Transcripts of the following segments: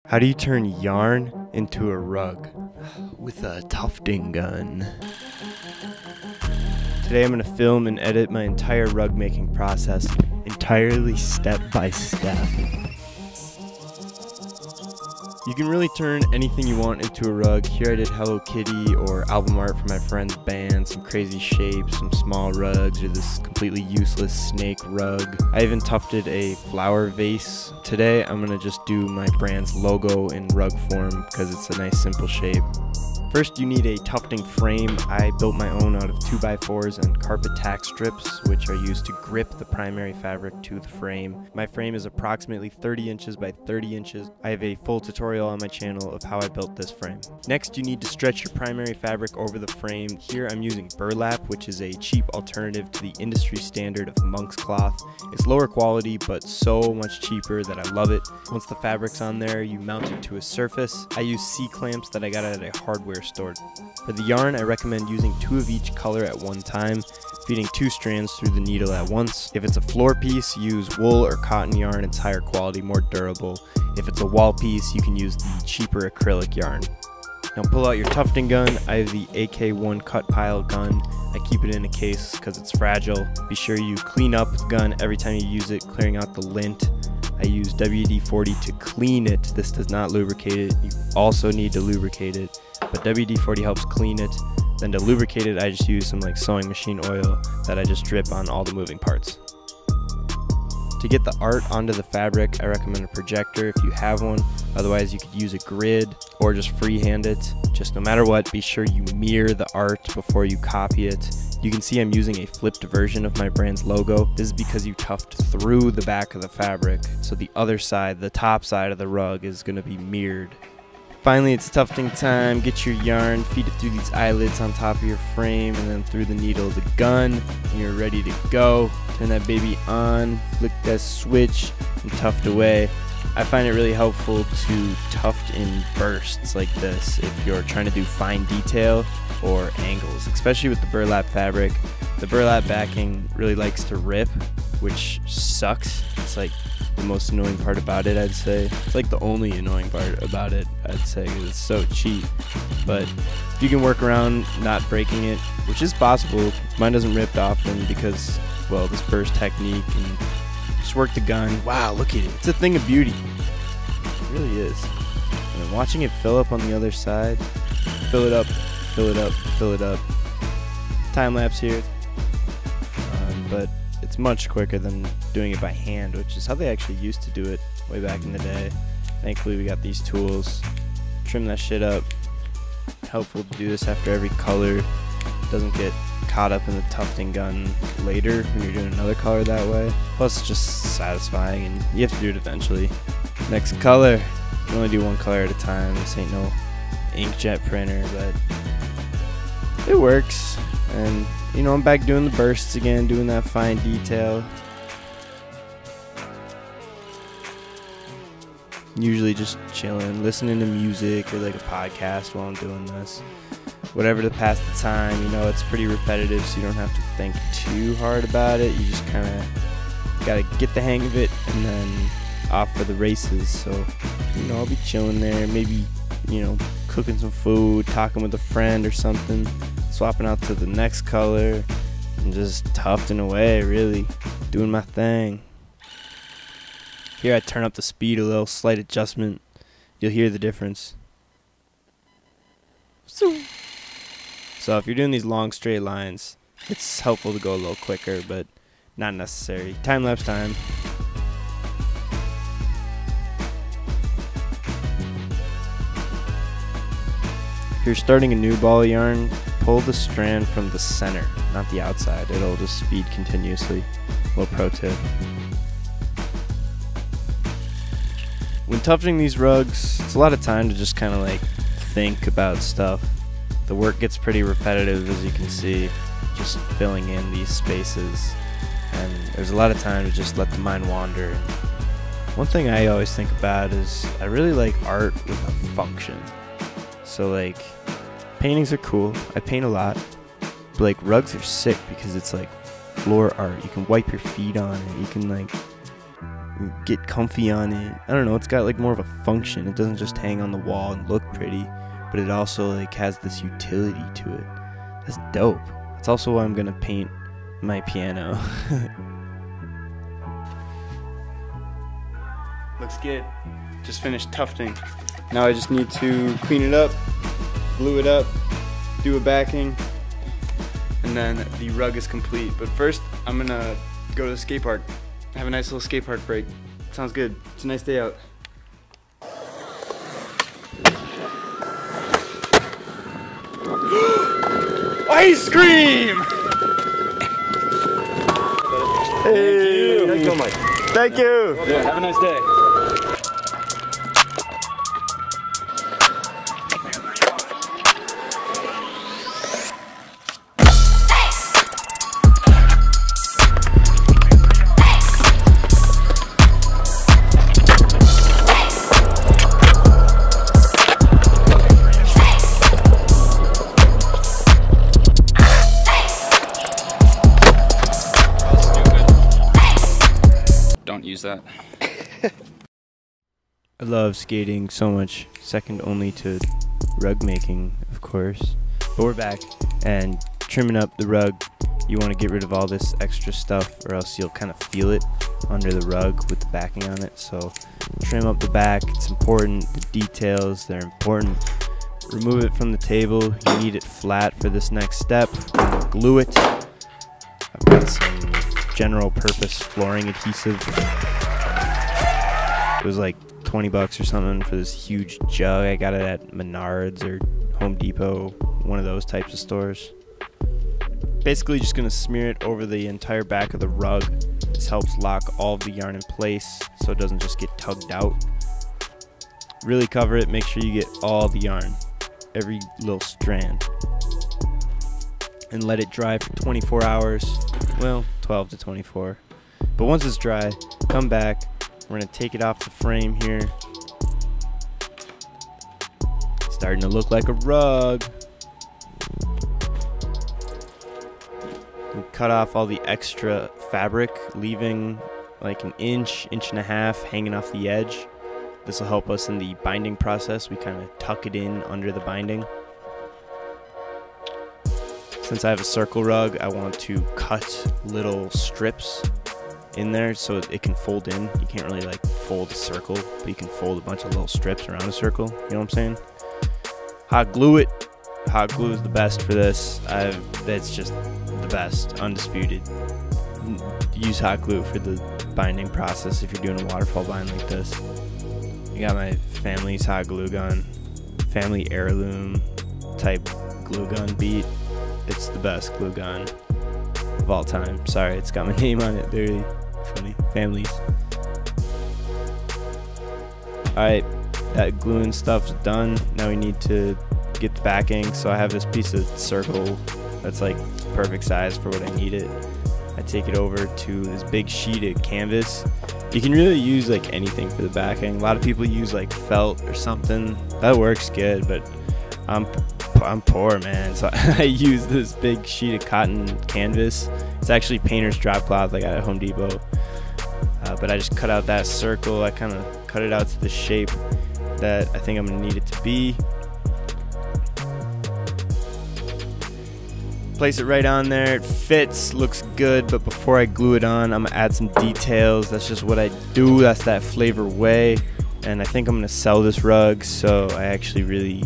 How do you turn yarn into a rug? With a tufting gun. Today I'm going to film and edit my entire rug making process entirely step by step. You can really turn anything you want into a rug. Here I did Hello Kitty or album art for my friend's band, some crazy shapes, some small rugs, or this completely useless snake rug. I even tufted a flower vase. Today I'm going to just do my brand's logo in rug form because it's a nice simple shape. First you need a tufting frame. I built my own out of 2x4s and carpet tack strips, which are used to grip the primary fabric to the frame. My frame is approximately 30 inches by 30 inches. I have a full tutorial on my channel of how I built this frame. Next you need to stretch your primary fabric over the frame. Here I'm using burlap, which is a cheap alternative to the industry standard of monk's cloth. It's lower quality but so much cheaper that I love it. Once the fabric's on there, you mount it to a surface. I use C-clamps that I got at a hardware store. For the yarn, I recommend using 2 of each color at one time, feeding 2 strands through the needle at once. If it's a floor piece, use wool or cotton yarn. It's higher quality, more durable. If it's a wall piece, you can use the cheaper acrylic yarn. Now pull out your tufting gun. I have the AK-1 cut pile gun. I keep it in a case because it's fragile. Be sure you clean up the gun every time you use it, clearing out the lint. I use WD-40 to clean it. This does not lubricate it. You also need to lubricate it, but WD-40 helps clean it. Then to lubricate it, I just use some sewing machine oil that I just drip on all the moving parts. To get the art onto the fabric, I recommend a projector if you have one. Otherwise, you could use a grid or just freehand it. Just no matter what, be sure you mirror the art before you copy it. You can see I'm using a flipped version of my brand's logo. This is because you tuft through the back of the fabric, so the other side, the top side of the rug, is going to be mirrored. Finally, it's tufting time. Get your yarn, feed it through these eyelets on top of your frame, and then through the needle of the gun, and you're ready to go. Turn that baby on, flick that switch, and tuft away. I find it really helpful to tuft in bursts like this if you're trying to do fine detail or angles, especially with the burlap fabric. The burlap backing really likes to rip, which sucks. It's like the most annoying part about it, I'd say. It's like the only annoying part about it, I'd say, because it's so cheap. But if you can work around not breaking it, which is possible, mine doesn't rip often because, well, this burst technique, and just work the gun. Wow, look at it. It's a thing of beauty. It really is. And then watching it fill up on the other side, fill it up, fill it up, fill it up. Time lapse here. But it's much quicker than doing it by hand, which is how they actually used to do it way back in the day. Thankfully we got these tools. Trim that shit up. Helpful to do this after every color. Doesn't get caught up in the tufting gun later when you're doing another color that way. Plus it's just satisfying and you have to do it eventually. Next color. You can only do one color at a time. This ain't no inkjet printer, but it works. And you know, I'm back doing the bursts again, doing that fine detail. Usually just chilling, listening to music or a podcast while I'm doing this. Whatever to pass the time, you know, it's pretty repetitive, so you don't have to think too hard about it. You just kind of gotta get the hang of it and then off for the races. So, you know, I'll be chilling there, maybe, you know, cooking some food, talking with a friend or something, swapping out to the next color, and just tufting away, really, doing my thing. Here I turn up the speed a little, slight adjustment. You'll hear the difference. So if you're doing these long straight lines, it's helpful to go a little quicker, but not necessary. Time lapse time. If you're starting a new ball of yarn, pull the strand from the center, not the outside. It'll just feed continuously. Little pro tip. When tufting these rugs, it's a lot of time to just kind of think about stuff. The work gets pretty repetitive, as you can see, just filling in these spaces. And there's a lot of time to just let the mind wander. One thing I always think about is I really like art with a function. So paintings are cool. I paint a lot. But rugs are sick because it's floor art. You can wipe your feet on it. You can get comfy on it. I don't know, it's got like more of a function. It doesn't just hang on the wall and look pretty, but it also like has this utility to it. That's dope. That's also why I'm gonna paint my piano. Looks good. Just finished tufting. Now I just need to clean it up, glue it up, do a backing, and then the rug is complete. But first, I'm gonna go to the skate park. Have a nice little skate park break. Sounds good. It's a nice day out. Ice cream! Hey! Thank you, Mike. Thank you! Yeah, have a nice day. Use that. I love skating so much, second only to rug making, of course. But we're back, and trimming up the rug, you want to get rid of all this extra stuff or else you'll kind of feel it under the rug with the backing on it. So trim up the back, it's important. The details, they're important. Remove it from the table, you need it flat for this next step. Glue it. I've got some general purpose flooring adhesive. It was like 20 bucks or something for this huge jug. I got it at Menards or Home Depot, one of those types of stores. Basically just gonna smear it over the entire back of the rug. This helps lock all of the yarn in place so it doesn't just get tugged out. Really cover it, make sure you get all the yarn, every little strand. And let it dry for 24 hours. Well, 12 to 24. But once it's dry, come back. We're gonna take it off the frame here. Starting to look like a rug. We cut off all the extra fabric, leaving like an inch and a half hanging off the edge. This will help us in the binding process. We kind of tuck it in under the binding. Since I have a circle rug, I want to cut little strips in there so it can fold in. You can't really like fold a circle, but you can fold a bunch of little strips around a circle. You know what I'm saying? Hot glue it. Hot glue is the best for this. That's just the best, undisputed. Use hot glue for the binding process if you're doing a waterfall bind like this. I got my family's hot glue gun, family heirloom type glue gun beat. It's the best glue gun of all time. Sorry, it's got my name on it. Literally funny. Families. Alright, that gluing stuff's done. Now we need to get the backing. So I have this piece of circle that's like perfect size for what I need it. I take it over to this big sheet of canvas. You can really use like anything for the backing. A lot of people use like felt or something. That works good, but I'm poor, man, so I use this big sheet of cotton canvas. It's actually painter's drop cloth I got at Home Depot, but I just cut out that circle. I kind of cut it out to the shape that I think I'm gonna need it to be. Place it right on there. It fits, looks good, but before I glue it on, I'm gonna add some details. That's just what I do. That's that flavor way, and I think I'm gonna sell this rug, so I actually really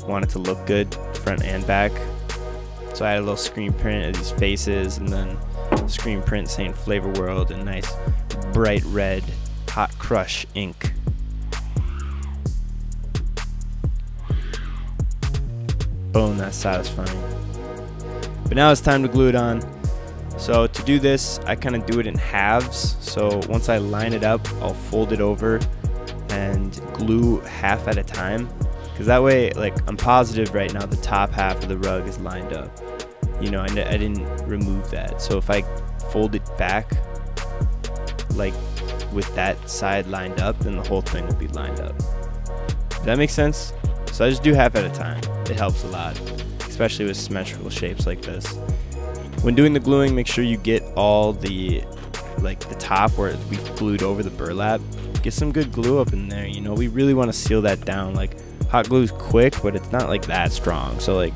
want it to look good front and back. So I had a little screen print of these faces, and then screen print saying Flavor World and nice bright red hot crush ink. Boom, that's satisfying. But now it's time to glue it on. So to do this, I kind of do it in halves. So once I line it up, I'll fold it over and glue half at a time. Because that way, like, I'm positive right now the top half of the rug is lined up. You know, I didn't remove that. So if I fold it back, like with that side lined up, then the whole thing will be lined up. Does that make sense? So I just do half at a time. It helps a lot, especially with symmetrical shapes like this. When doing the gluing, make sure you get all the like the top where we've glued over the burlap, get some good glue up in there. You know, we really want to seal that down. Like, hot glue is quick, but it's not like that strong. So like,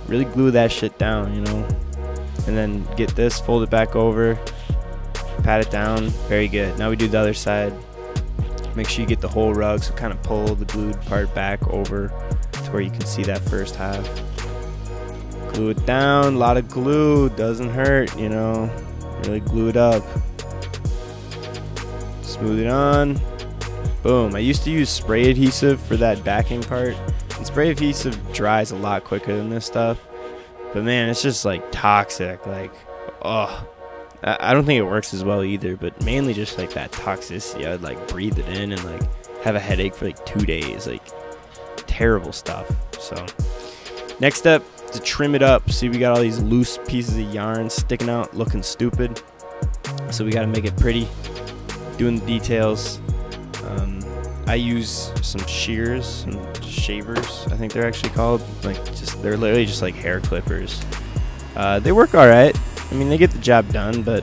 really glue that shit down, you know. And then get this, fold it back over, pat it down. Very good. Now we do the other side. Make sure you get the whole rug, so kind of pull the glued part back over to where you can see that first half. Glue it down. A lot of glue doesn't hurt, you know. Really glue it up. Smooth it on. Boom. I used to use spray adhesive for that backing part, and spray adhesive dries a lot quicker than this stuff, but man, it's just like toxic. Like, oh, I don't think it works as well either, but mainly just like that toxicity. I would like breathe it in and like have a headache for like 2 days. Like, terrible stuff. So next step, to trim it up. See, we got all these loose pieces of yarn sticking out looking stupid, so we got to make it pretty, doing the details. I use some shears, some shavers, I think they're actually called. Like, they're literally just like hair clippers. They work all right. I mean, they get the job done, but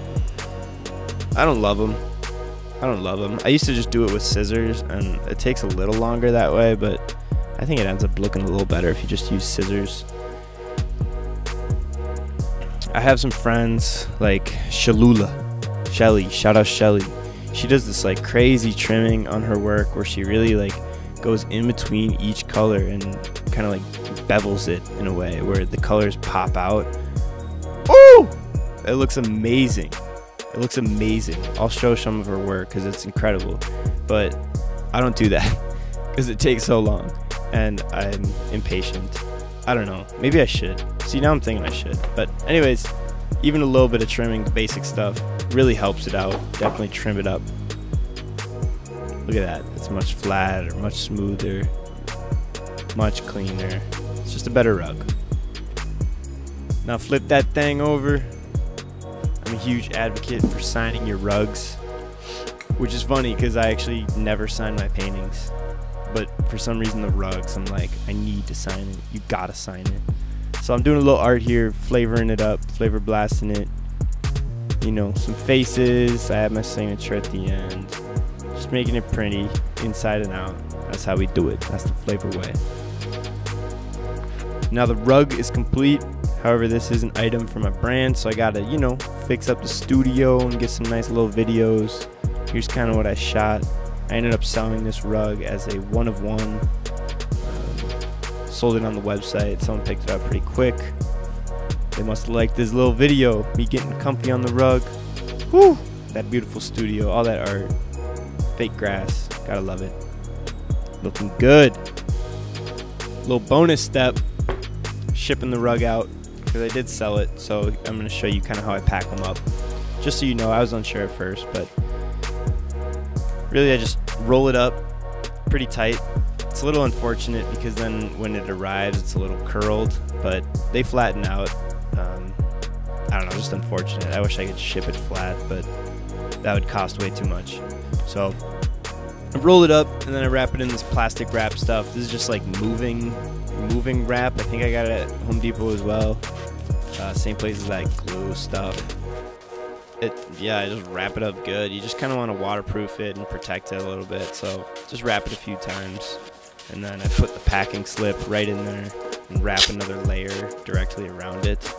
I don't love them. I used to just do it with scissors, and it takes a little longer that way, but I think it ends up looking a little better if you just use scissors. I have some friends like Shelly, shout out Shelly. She does this like crazy trimming on her work where she really like goes in between each color and kind of like bevels it in a way where the colors pop out. Ooh! It looks amazing. It looks amazing. I'll show some of her work because it's incredible, but I don't do that because it takes so long and I'm impatient. I don't know. Maybe I should. See, now I'm thinking I should. But anyways, even a little bit of trimming, the basic stuff, really helps it out. Definitely trim it up. Look at that. It's much flatter, much smoother, much cleaner. It's just a better rug. Now flip that thing over. I'm a huge advocate for signing your rugs, which is funny because I actually never sign my paintings. But for some reason the rugs, I'm like, I need to sign it. You gotta sign it. So I'm doing a little art here, flavoring it up, flavor blasting it. You know, some faces. I have my signature at the end. Just making it pretty, inside and out. That's how we do it. That's the flavor way. Now the rug is complete. However, this is an item from a brand, so I gotta, you know, fix up the studio and get some nice little videos. Here's kind of what I shot. I ended up selling this rug as a one of one. Sold it on the website. Someone picked it up pretty quick. They must have liked this little video, me getting comfy on the rug. Whew! That beautiful studio, all that art. Fake grass, gotta love it. Looking good. Little bonus step, shipping the rug out, because I did sell it, so I'm gonna show you kind of how I pack them up. Just so you know, I was unsure at first, but really I just roll it up pretty tight. It's a little unfortunate because then when it arrives it's a little curled, but they flatten out. I don't know, just unfortunate. I wish I could ship it flat, but that would cost way too much. So I roll it up and then I wrap it in this plastic wrap stuff. This is just like moving wrap. I think I got it at Home Depot as well. Same place as that glue stuff. Yeah, I just wrap it up good. You just kind of want to waterproof it and protect it a little bit. So just wrap it a few times. And then I put the packing slip right in there and wrap another layer directly around it.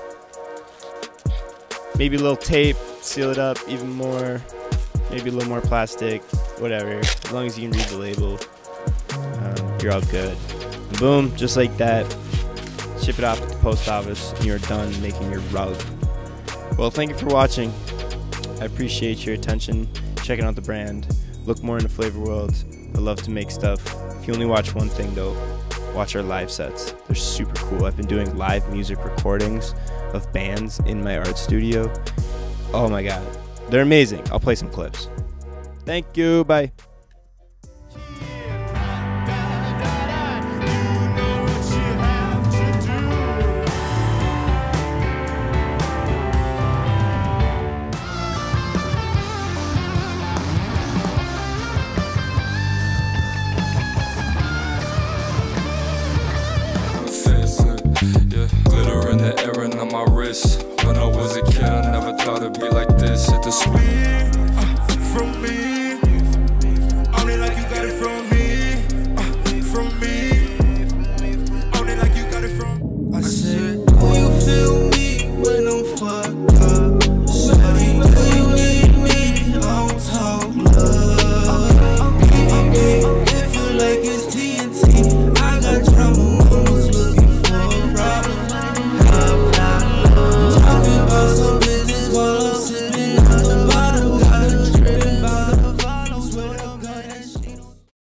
Maybe a little tape, seal it up even more. Maybe a little more plastic, whatever. As long as you can read the label, you're all good. And boom, just like that. Ship it off at the post office and you're done making your rug. Well, thank you for watching. I appreciate your attention, checking out the brand. Look more into Flavor World. I love to make stuff. If you only watch one thing though, watch our live sets. They're super cool. I've been doing live music recordings of bands in my art studio. Oh my god, they're amazing. I'll play some clips. Thank you, bye.